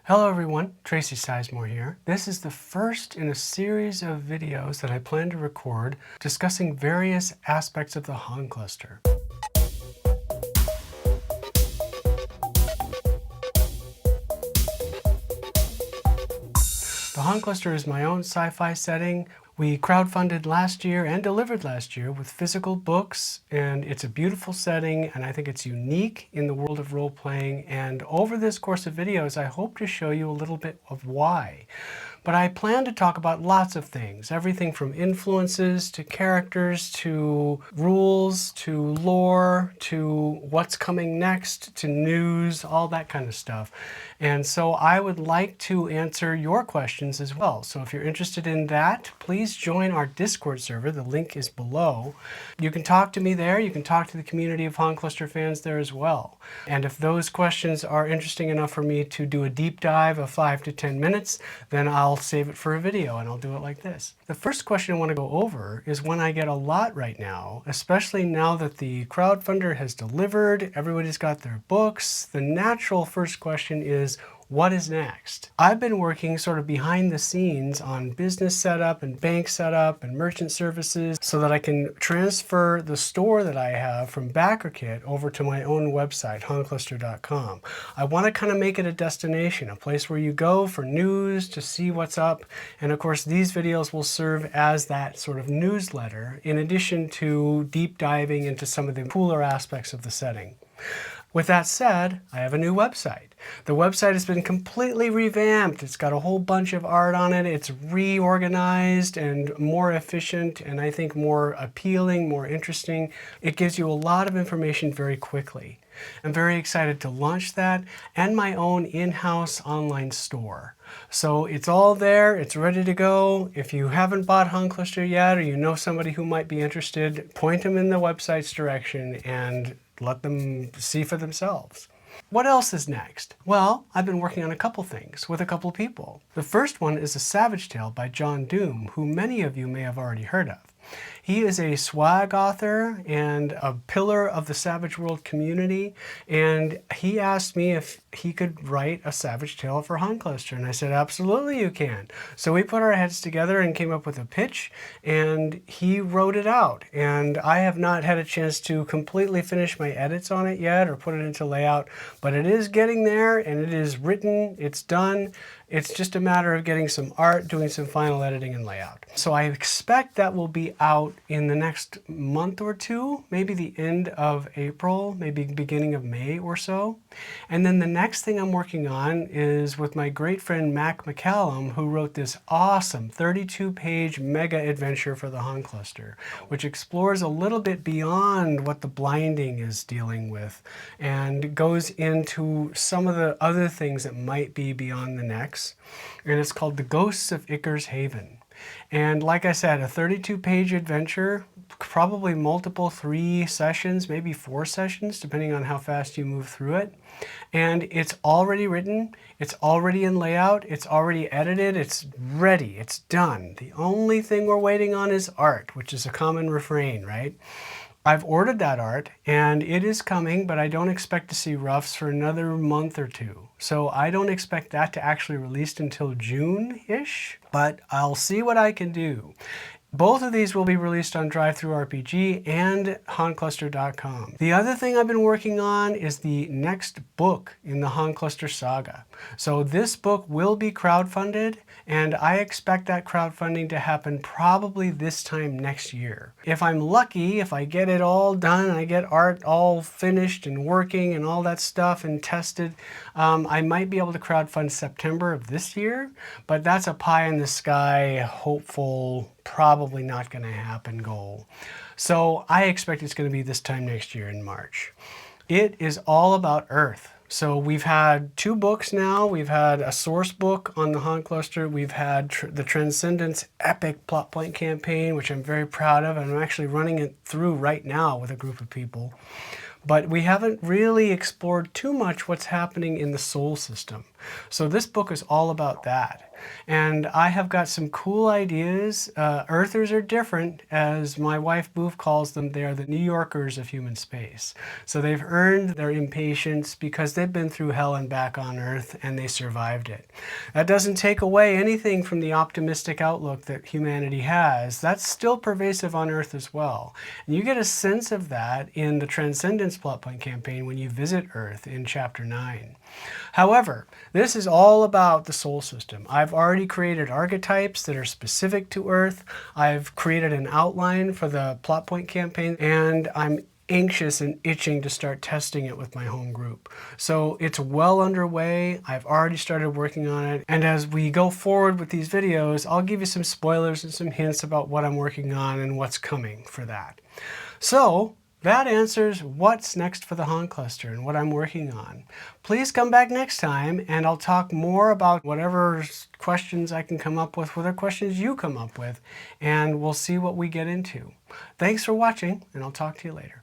Hello everyone, Tracy Sizemore here. This is the first in a series of videos that I plan to record discussing various aspects of the Han cluster. The Han cluster is my own sci-fi setting. We crowdfunded last year and delivered last year with physical books, and it's a beautiful setting, and I think it's unique in the world of role-playing. And over this course of videos, I hope to show you a little bit of why. But I plan to talk about lots of things, everything from influences to characters to rules to lore to what's coming next to news, all that kind of stuff. And so I would like to answer your questions as well. So if you're interested in that, please join our Discord server. The link is below. You can talk to me there. You can talk to the community of Han Cluster fans there as well. And if those questions are interesting enough for me to do a deep dive of 5 to 10 minutes, then I'll save it for a video and I'll do it like this. The first question I want to go over is one I get a lot right now, especially now that the crowdfunder has delivered, everybody's got their books. The natural first question is, what is next? I've been working sort of behind the scenes on business setup and bank setup and merchant services so that I can transfer the store that I have from BackerKit over to my own website, hancluster.com. I want to kind of make it a destination, a place where you go for news, to see what's up. And of course, these videos will serve as that sort of newsletter in addition to deep diving into some of the cooler aspects of the setting. With that said, I have a new website. The website has been completely revamped. It's got a whole bunch of art on it. It's reorganized and more efficient, and I think more appealing, more interesting. It gives you a lot of information very quickly. I'm very excited to launch that and my own in-house online store. So it's all there, it's ready to go. If you haven't bought Han Cluster yet, or you know somebody who might be interested, point them in the website's direction and let them see for themselves. What else is next? Well, I've been working on a couple things with a couple people. The first one is a Savage Tale by John Doom, who many of you may have already heard of. He is a swag author and a pillar of the Savage World community, and he asked me if he could write a Savage Tale for Han Cluster, and I said, absolutely you can. So we put our heads together and came up with a pitch, and he wrote it out. And I have not had a chance to completely finish my edits on it yet or put it into layout, but it is getting there, and it is written, it's done. It's just a matter of getting some art, doing some final editing and layout. So I expect that will be out in the next month or two, maybe the end of April, maybe beginning of May or so. And then the next thing I'm working on is with my great friend Mac McCallum, who wrote this awesome 32-page mega adventure for the Han Cluster, which explores a little bit beyond what the blinding is dealing with and goes into some of the other things that might be beyond the next. And it's called The Ghosts of Icker's Haven. And like I said, a 32-page adventure, probably multiple 3 sessions, maybe 4 sessions, depending on how fast you move through it. And it's already written, it's already in layout, it's already edited, it's ready, it's done. The only thing we're waiting on is art, which is a common refrain, right? I've ordered that art and it is coming, but I don't expect to see roughs for another month or 2. So I don't expect that to actually release until June-ish, but I'll see what I can do. Both of these will be released on DriveThruRPG and hancluster.com. The other thing I've been working on is the next book in the Han Cluster saga. So this book will be crowdfunded, and I expect that crowdfunding to happen probably this time next year. If I'm lucky, if I get it all done, I get art all finished and working and all that stuff and tested, I might be able to crowdfund September of this year, but that's a pie in the sky, hopeful, probably not going to happen goal. So I expect it's going to be this time next year in March. It is all about Earth. So we've had 2 books now. We've had a source book on the Han Cluster. We've had the Transcendence epic plot point campaign, which I'm very proud of, and I'm actually running it through right now with a group of people. But we haven't really explored too much what's happening in the Sol system. So this book is all about that. And I have got some cool ideas. Earthers are different, as my wife Booth calls them. They are the New Yorkers of human space. So they've earned their impatience because they've been through hell and back on Earth and they survived it. That doesn't take away anything from the optimistic outlook that humanity has. That's still pervasive on Earth as well. And you get a sense of that in the Transcendence plot point campaign when you visit Earth in Chapter 9. However, this is all about the soul system. I've already created archetypes that are specific to Earth. I've created an outline for the plot point campaign, and I'm anxious and itching to start testing it with my home group. So it's well underway. I've already started working on it. And as we go forward with these videos, I'll give you some spoilers and some hints about what I'm working on and what's coming for that. So that answers what's next for the Han Cluster and what I'm working on. Please come back next time and I'll talk more about whatever questions I can come up with, whatever questions you come up with, and we'll see what we get into. Thanks for watching, and I'll talk to you later.